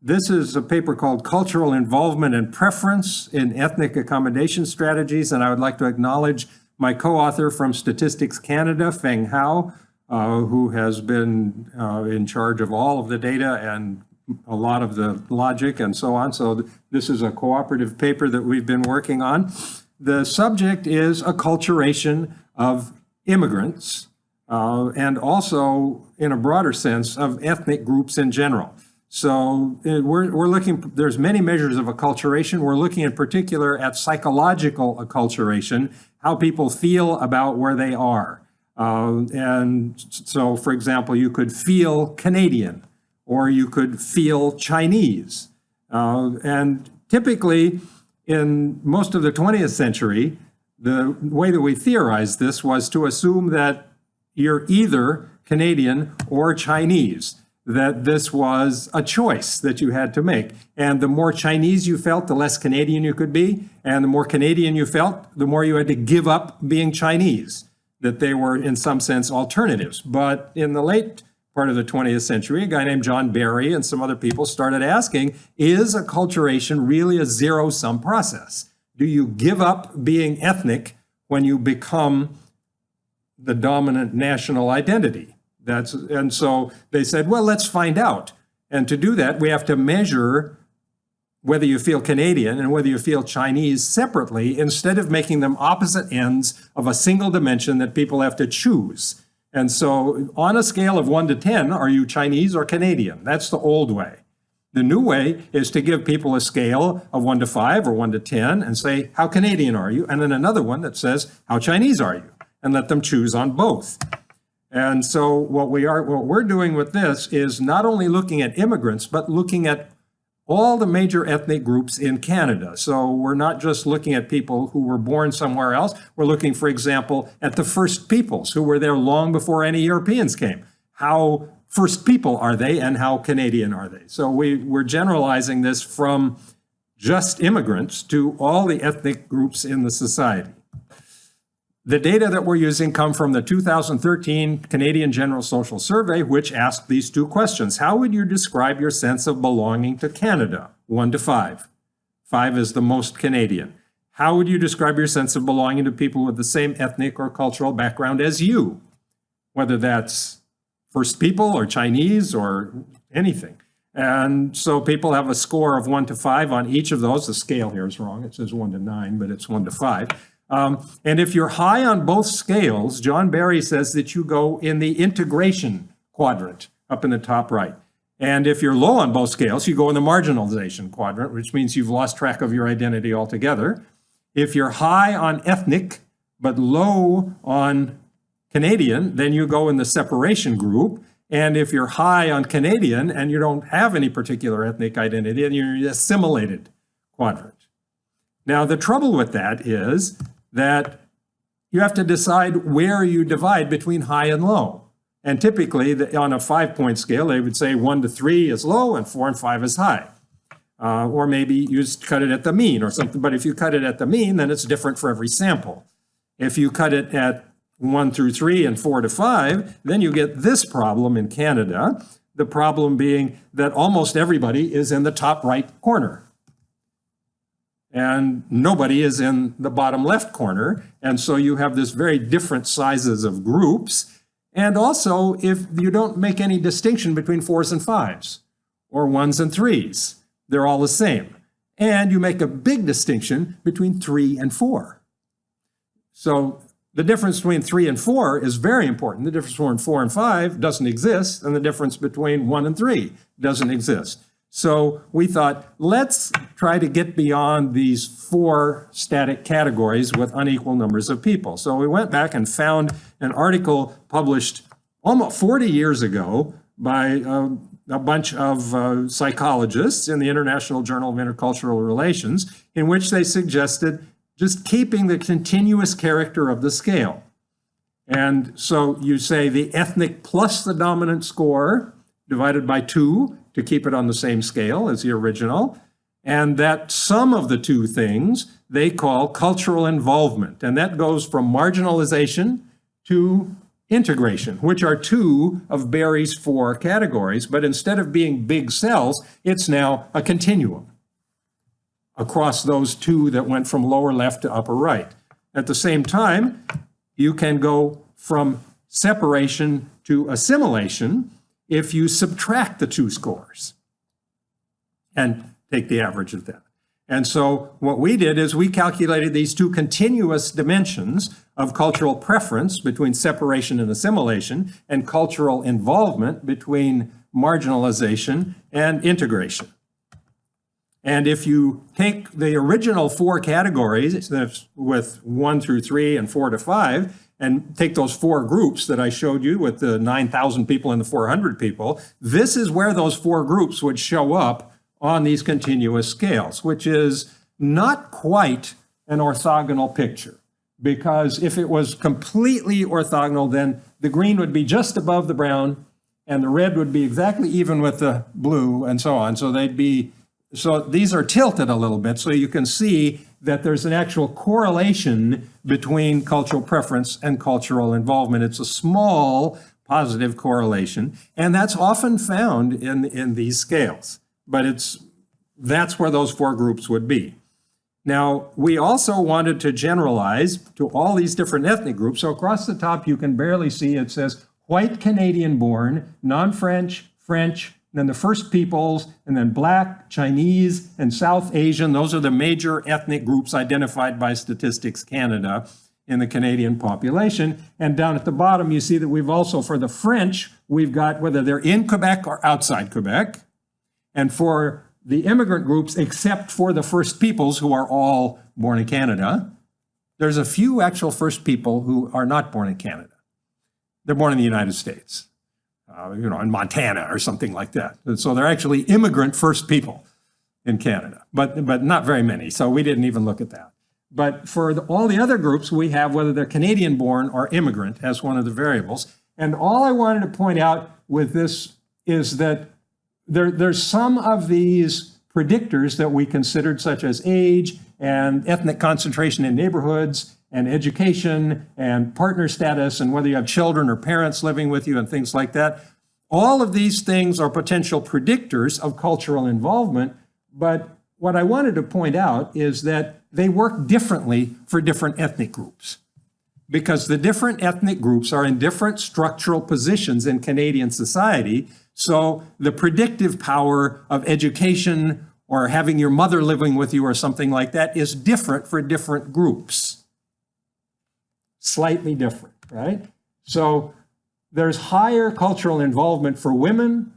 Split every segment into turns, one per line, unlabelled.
This is a paper called Cultural Involvement and Preference in Ethnic Accommodation Strategies, and I would like to acknowledge my co-author from Statistics Canada, Feng Hao, who has been in charge of all of the data and a lot of the logic and so on. So this is a cooperative paper that we've been working on. The subject is acculturation of immigrants and also, in a broader sense, of ethnic groups in general. So we're looking, there's many measures of acculturation. We're looking in particular at psychological acculturation, how people feel about where they are. And so, for example, you could feel Canadian or you could feel Chinese. And typically, in most of the 20th century, the way that we theorized this was to assume that you're either Canadian or Chinese, that this was a choice that you had to make. And the more Chinese you felt, the less Canadian you could be. And the more Canadian you felt, the more you had to give up being Chinese, that they were in some sense alternatives. But in the late part of the 20th century, a guy named John Barry and some other people started asking, is acculturation really a zero-sum process? Do you give up being ethnic when you become the dominant national identity? And so they said, well, let's find out. And to do that, we have to measure whether you feel Canadian and whether you feel Chinese separately, instead of making them opposite ends of a single dimension that people have to choose. And so on a scale of 1 to 10, are you Chinese or Canadian? That's the old way. The new way is to give people a scale of 1 to 5 or 1 to 10 and say, how Canadian are you? And then another one that says, how Chinese are you? And let them choose on both. And so what we're doing with this is not only looking at immigrants, but looking at all the major ethnic groups in Canada. So we're not just looking at people who were born somewhere else. We're looking, for example, at the First Peoples who were there long before any Europeans came. How First People are they and how Canadian are they? So we're generalizing this from just immigrants to all the ethnic groups in the society. The data that we're using come from the 2013 Canadian General Social Survey, which asked these two questions. How would you describe your sense of belonging to Canada? 1 to 5. 5 is the most Canadian. How would you describe your sense of belonging to people with the same ethnic or cultural background as you? Whether that's First People or Chinese or anything. And so people have a score of 1 to 5 on each of those. The scale here is wrong. It says 1 to 9, but it's 1 to 5. And if you're high on both scales, John Barry says that you go in the integration quadrant up in the top right. And if you're low on both scales, you go in the marginalization quadrant, which means you've lost track of your identity altogether. If you're high on ethnic, but low on Canadian, then you go in the separation group. And if you're high on Canadian and you don't have any particular ethnic identity, then you're in the assimilated quadrant. Now, the trouble with that is that you have to decide where you divide between high and low. And typically, on a 5-point scale, they would say 1 to 3 is low and 4 and 5 is high. Or maybe you just cut it at the mean or something. But if you cut it at the mean, then it's different for every sample. If you cut it at 1 through 3 and 4 to 5, then you get this problem in Canada. The problem being that almost everybody is in the top right corner. And nobody is in the bottom left corner. And so you have this very different sizes of groups. And also, if you don't make any distinction between 4s and 5s or 1s and 3s, they're all the same. And you make a big distinction between 3 and 4. So the difference between 3 and 4 is very important. The difference between 4 and 5 doesn't exist, and the difference between 1 and 3 doesn't exist. So we thought, let's try to get beyond these 4 static categories with unequal numbers of people. So we went back and found an article published almost 40 years ago by a bunch of psychologists in the International Journal of Intercultural Relations, in which they suggested just keeping the continuous character of the scale. And so you say the ethnic plus the dominant score divided by 2 to keep it on the same scale as the original. And that sum of the two things they call cultural involvement. And that goes from marginalization to integration, which are two of Berry's four categories, but instead of being big cells, it's now a continuum across those two that went from lower left to upper right. At the same time, you can go from separation to assimilation if you subtract the two scores and take the average of that. And so what we did is we calculated these two continuous dimensions of cultural preference between separation and assimilation, and cultural involvement between marginalization and integration. And if you take the original four categories with 1 through 3 and 4 to 5, and take those four groups that I showed you with the 9,000 people and the 400 people, this is where those four groups would show up on these continuous scales, which is not quite an orthogonal picture. Because if it was completely orthogonal, then the green would be just above the brown, and the red would be exactly even with the blue, and so on. So these are tilted a little bit, so you can see that there's an actual correlation between cultural preference and cultural involvement. It's a small positive correlation, and that's often found in these scales. But that's where those four groups would be. Now, we also wanted to generalize to all these different ethnic groups. So across the top, you can barely see it says white Canadian born, non-French, French, then the First Peoples, and then Black, Chinese, and South Asian. Those are the major ethnic groups identified by Statistics Canada in the Canadian population. And down at the bottom, you see that we've also, for the French, we've got whether they're in Quebec or outside Quebec. And for the immigrant groups, except for the First Peoples, who are all born in Canada, there's a few actual First People who are not born in Canada. They're born in the United States. In Montana or something like that. And so they're actually immigrant First People in Canada, but not very many. So we didn't even look at that. But for all the other groups, we have whether they're Canadian born or immigrant as one of the variables. And all I wanted to point out with this is that there's some of these predictors that we considered, such as age and ethnic concentration in neighborhoods and education and partner status and whether you have children or parents living with you and things like that. All of these things are potential predictors of cultural involvement, but what I wanted to point out is that they work differently for different ethnic groups, because the different ethnic groups are in different structural positions in Canadian society. So the predictive power of education or having your mother living with you or something like that is different for different groups. Slightly different, right? So there's higher cultural involvement for women,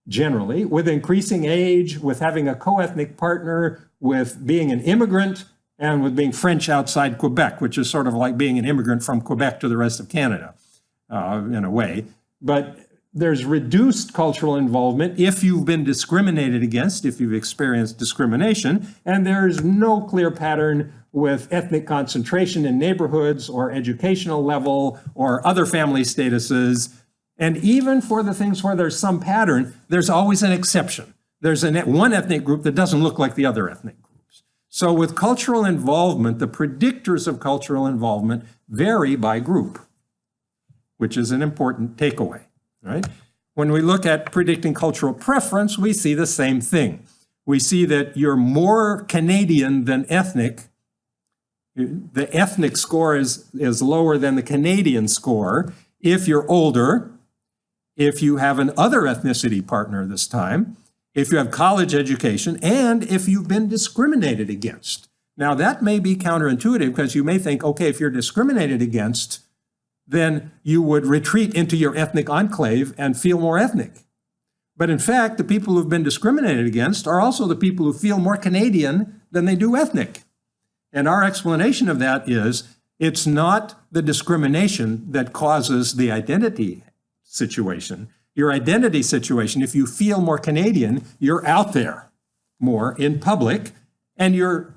generally, with increasing age, with having a co-ethnic partner, with being an immigrant, and with being French outside Quebec, which is sort of like being an immigrant from Quebec to the rest of Canada, in a way. But there's reduced cultural involvement if you've been discriminated against, if you've experienced discrimination, and there's no clear pattern with ethnic concentration in neighborhoods or educational level or other family statuses. And even for the things where there's some pattern, there's always an exception. There's one ethnic group that doesn't look like the other ethnic groups. So with cultural involvement, the predictors of cultural involvement vary by group, which is an important takeaway, right? When we look at predicting cultural preference, we see the same thing. We see that you're more Canadian than ethnic. The ethnic score is lower than the Canadian score if you're older, if you have an other ethnicity partner this time, if you have college education, and if you've been discriminated against. Now, that may be counterintuitive because you may think, okay, if you're discriminated against, then you would retreat into your ethnic enclave and feel more ethnic. But in fact, the people who've been discriminated against are also the people who feel more Canadian than they do ethnic. And our explanation of that is it's not the discrimination that causes the identity situation. Your identity situation, if you feel more Canadian, you're out there more in public and you're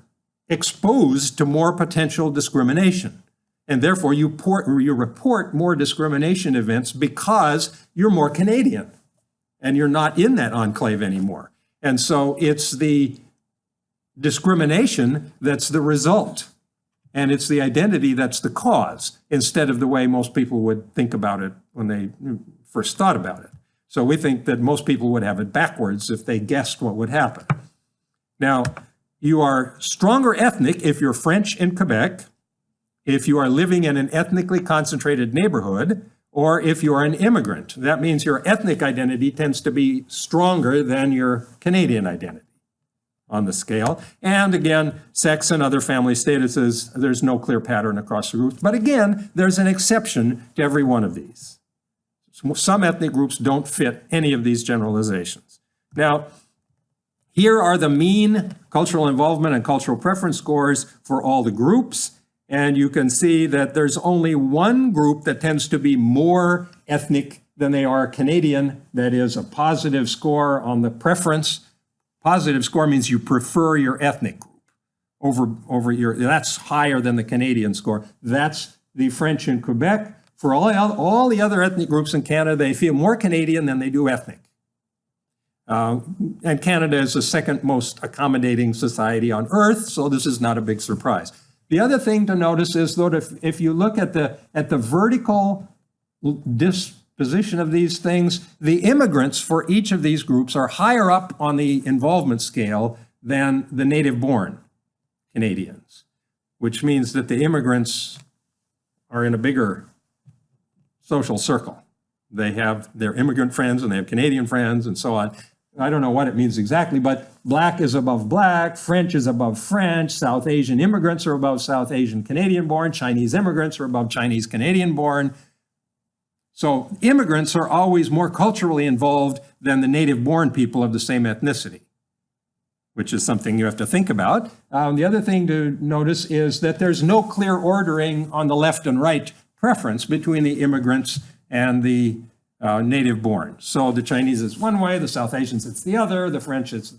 exposed to more potential discrimination. And therefore, you report more discrimination events because you're more Canadian and you're not in that enclave anymore. And so it's the discrimination that's the result And it's the identity that's the cause, instead of the way most people would think about it when they first thought about it. So we think that most people would have it backwards if they guessed what would happen. Now, you are stronger ethnic if you're French in Quebec, if you are living in an ethnically concentrated neighborhood, or if you are an immigrant. That means your ethnic identity tends to be stronger than your Canadian identity on the scale. And again, sex and other family statuses, there's no clear pattern across the groups. But again, there's an exception to every one of these. Some ethnic groups don't fit any of these generalizations. Now, here are the mean cultural involvement and cultural preference scores for all the groups. And you can see that there's only one group that tends to be more ethnic than they are Canadian. That is a positive score on the preference. Positive score means you prefer your ethnic group over your, that's higher than the Canadian score. That's the French in Quebec. For all the other ethnic groups in Canada, they feel more Canadian than they do ethnic. And Canada is the second most accommodating society on earth, so this is not a big surprise. The other thing to notice is that if you look at the vertical disposition of these things, the immigrants for each of these groups are higher up on the involvement scale than the native-born Canadians, which means that the immigrants are in a bigger social circle. They have their immigrant friends and they have Canadian friends and so on. I don't know what it means exactly, but black is above black, French is above French, South Asian immigrants are above South Asian Canadian born, Chinese immigrants are above Chinese Canadian born. So immigrants are always more culturally involved than the native born people of the same ethnicity, which is something you have to think about. The other thing to notice is that there's no clear ordering on the left and right preference between the immigrants and the native born. So the Chinese is one way, the South Asians it's the other, the French is,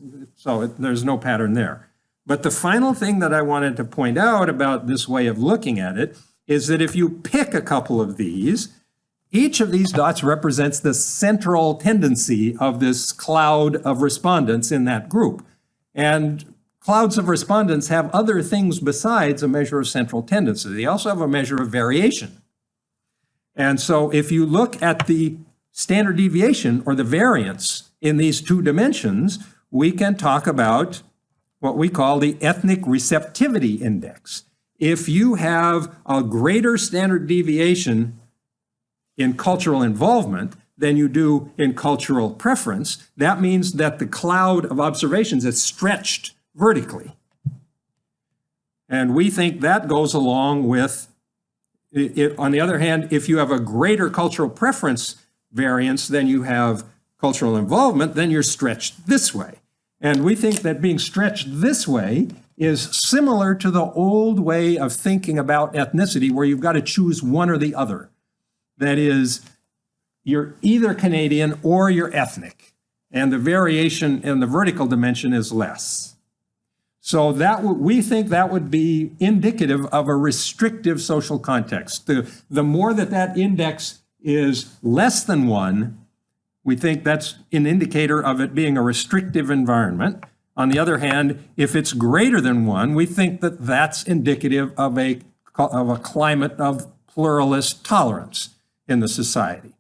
there's no pattern there. But the final thing that I wanted to point out about this way of looking at it is that if you pick a couple of these, each of these dots represents the central tendency of this cloud of respondents in that group. And clouds of respondents have other things besides a measure of central tendency. They also have a measure of variation. And so if you look at the standard deviation or the variance in these two dimensions, we can talk about what we call the ethnic receptivity index. If you have a greater standard deviation in cultural involvement than you do in cultural preference, that means that the cloud of observations is stretched vertically. And we think that goes along with on the other hand, if you have a greater cultural preference variance than you have cultural involvement, then you're stretched this way. And we think that being stretched this way is similar to the old way of thinking about ethnicity, where you've got to choose one or the other. That is, you're either Canadian or you're ethnic, and the variation in the vertical dimension is less. So we think that would be indicative of a restrictive social context. The more that index is less than 1, we think that's an indicator of it being a restrictive environment. On the other hand, if it's greater than 1, we think that that's indicative of a climate of pluralist tolerance in the society.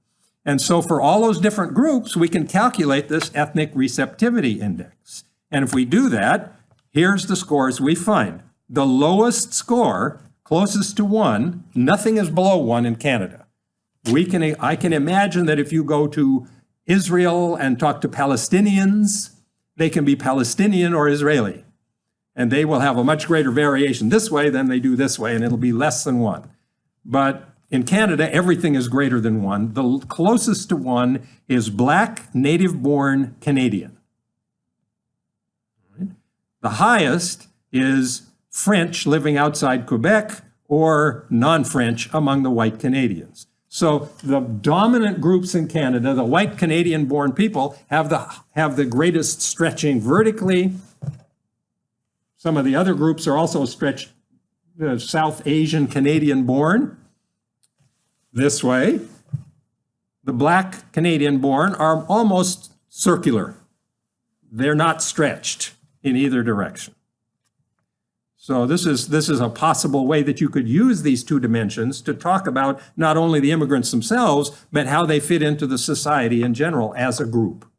And so for all those different groups, we can calculate this ethnic receptivity index. And if we do that, here's the scores we find. The lowest score, closest to 1, nothing is below 1 in Canada. I can imagine that if you go to Israel and talk to Palestinians, they can be Palestinian or Israeli. And they will have a much greater variation this way than they do this way, and it'll be less than 1. But in Canada, everything is greater than 1. The closest to 1 is black, native-born Canadian. The highest is French living outside Quebec or non-French among the white Canadians. So the dominant groups in Canada, the white Canadian-born people, have the greatest stretching vertically. Some of the other groups are also stretched South Asian Canadian-born this way. The black Canadian-born are almost circular. They're not stretched in either direction. So this is a possible way that you could use these two dimensions to talk about not only the immigrants themselves, but how they fit into the society in general as a group.